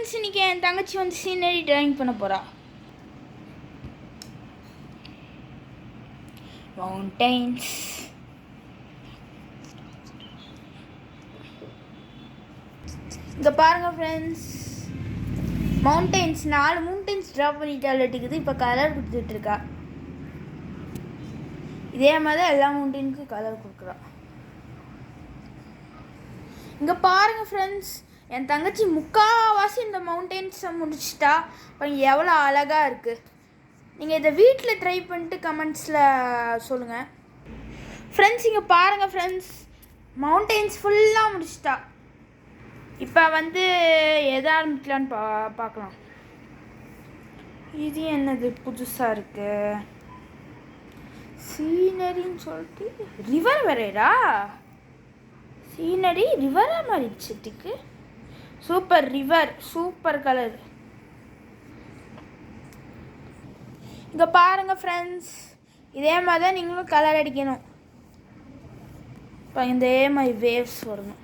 Friends, இன்றைக்கி என் தங்கச்சி வந்து சீனரி ட்ராயிங் பண்ண போகிறா. மவுண்டைன்ஸ், இங்கே பாருங்கள் ஃப்ரெண்ட்ஸ், மவுண்டைன்ஸ் 4 மவுண்டைன்ஸ் ட்ரா பண்ணிட்டால் இருக்குது. இப்போ கலர் கொடுத்துட்ருக்கா. இதே மாதிரி தான் எல்லா மவுண்டைனுக்கும் கலர் கொடுக்குறா. இங்கே பாருங்கள் ஃப்ரெண்ட்ஸ், என் தங்கச்சி முக்கால்வாசி இந்த மவுண்டெயின்ஸை முடிச்சிட்டா. இப்போ எவ்வளோ அழகாக இருக்குது. நீங்கள் இதை வீட்டில் ட்ரை பண்ணிட்டு கமெண்ட்ஸில் சொல்லுங்கள் ஃப்ரெண்ட்ஸ். இங்கே பாருங்கள் ஃப்ரெண்ட்ஸ், மவுண்டெயின்ஸ் ஃபுல்லாக முடிச்சிட்டா. இப்போ வந்து எதை ஆரம்பிக்கலான்னு பார்க்கலாம். இது என்னது புதுசாக இருக்குது, சீனரின்னு சொல்லிட்டு ரிவர் வரையறா. சீனரி ரிவராக மாறிடுச்சுட்டுக்கு. Super river, super colour. இங்கே பாருங்கள் ஃப்ரெண்ட்ஸ், இதே மாதிரி தான் நீங்களும் கலர் அடிக்கணும். இப்போ இதே மாதிரி வேவ்ஸ் வரணும்.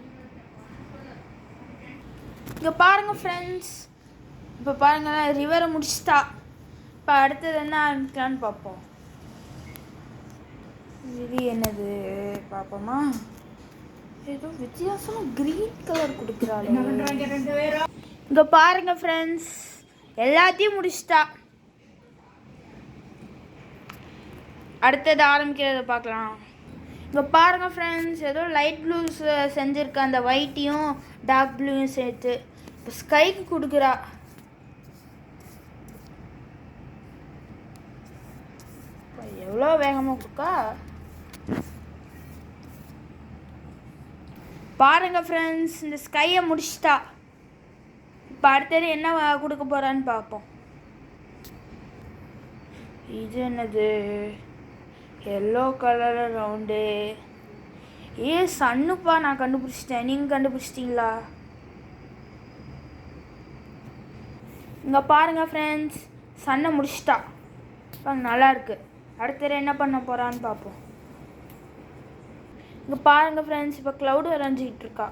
இங்கே பாருங்கள் ஃப்ரெண்ட்ஸ், இப்போ பாருங்கள் ரிவரை முடிச்சிட்டா. இப்போ அடுத்தது என்ன ஆரம்பிக்கலான்னு பார்ப்போம். இது என்னது பார்ப்போமா? ஏதோ வித்தியாசமாக க்ரீன் கலர் கொடுக்குறாள். இங்கே பாருங்கள் ஃப்ரெண்ட்ஸ், எல்லாத்தையும் முடிச்சிட்டா. அடுத்தது ஆரம்பிக்கிறத பார்க்கலாம். இங்கே பாருங்கள் ஃப்ரெண்ட்ஸ், ஏதோ லைட் ப்ளூ செஞ்சுருக்க, அந்த ஒயிட்டையும் டார்க் ப்ளூவும் சேர்த்து இப்போ ஸ்கைக்கு கொடுக்குறா. எவ்வளோ வேகமாக கொடுக்கா பாருங்க ஃப்ரெண்ட்ஸ். இந்த ஸ்கையை முடிச்சிட்டா. இப்போ அடுத்தது என்ன கொடுக்க போகிறான்னு பார்ப்போம். இது என்னது, எல்லோ கலர் ரவுண்டு. சன்னுப்பா, நான் கண்டுபிடிச்சிட்டேன். நீங்கள் கண்டுபிடிச்சிட்டிங்களா? இங்கே பாருங்கள் ஃப்ரெண்ட்ஸ், சன்னை முடிச்சிட்டா. இப்போ நல்லாயிருக்கு. அடுத்தது என்ன பண்ண போகிறான்னு பார்ப்போம். இங்கே பாருங்கள் ஃப்ரெண்ட்ஸ், இப்போ க்ளவுட் வரைஞ்சிக்கிட்டு இருக்கா.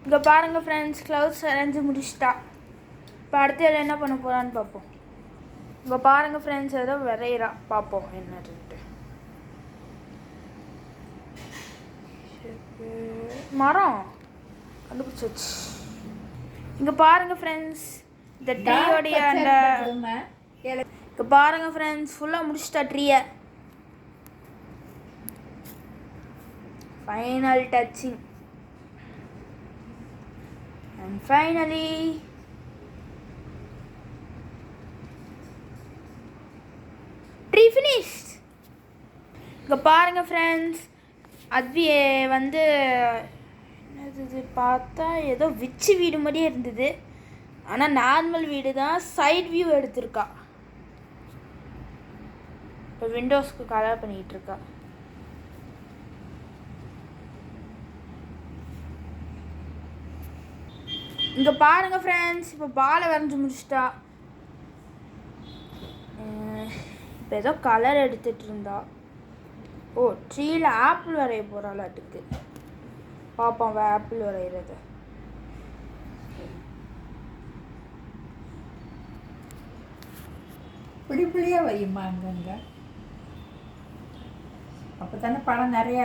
இங்கே பாருங்கள் ஃப்ரெண்ட்ஸ், க்ளவுட்ஸ் வரைஞ்சி முடிச்சிட்டா. இப்போ அடுத்தது என்ன பண்ண போகிறான்னு பார்ப்போம். இங்கே பாருங்கள் ஃப்ரெண்ட்ஸ், ஏதோ வரைகிறா. பார்ப்போம் என்னன்ட்டு. மரம் கண்டுபிடிச்சாச்சு. இங்கே பாருங்கள் ஃப்ரெண்ட்ஸ், இந்த ட்ரீயோடைய அந்த இங்கே பாருங்கள் ஃப்ரெண்ட்ஸ், ஃபுல்லாக முடிச்சிட்டா ட்ரீயை. Final touching and finally tree finished. இங்கே பாருங்கள் ஃப்ரெண்ட்ஸ், அது வந்து என்னது பார்த்தா ஏதோ விச்சு வீடு மாதிரியே இருந்தது. ஆனால் நார்மல் வீடு தான். சைட் வியூ எடுத்திருக்கா. இப்போ விண்டோஸ்க்கு கலர் பண்ணிக்கிட்டு இருக்கா. இங்கே பாருங்கள் ஃப்ரெண்ட்ஸ், இப்போ பாலை வரைஞ்சி முடிச்சிட்டா. இப்போ ஏதோ கலர் எடுத்துகிட்டு இருந்தா. ஓ, ட்ரீயில் ஆப்பிள் வரைய போகிறாளாட்டுக்கு. பார்ப்போம் ஆப்பிள் வரைகிறது. பிடிப்பிள்ளையே வையுமா அங்கங்க, அப்போ தானே பழம் நிறையா.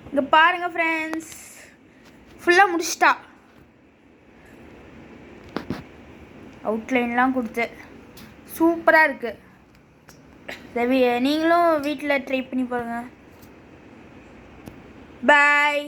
இங்கே பாருங்கள் ஃப்ரெண்ட்ஸ், ஃபுல்லாக முடிச்சிட்டா. அவுட்லைன்லாம் கொடுத்து சூப்பராக இருக்குது. நீங்களும் வீட்டில் ட்ரை பண்ணி பாருங்கள். பாய்.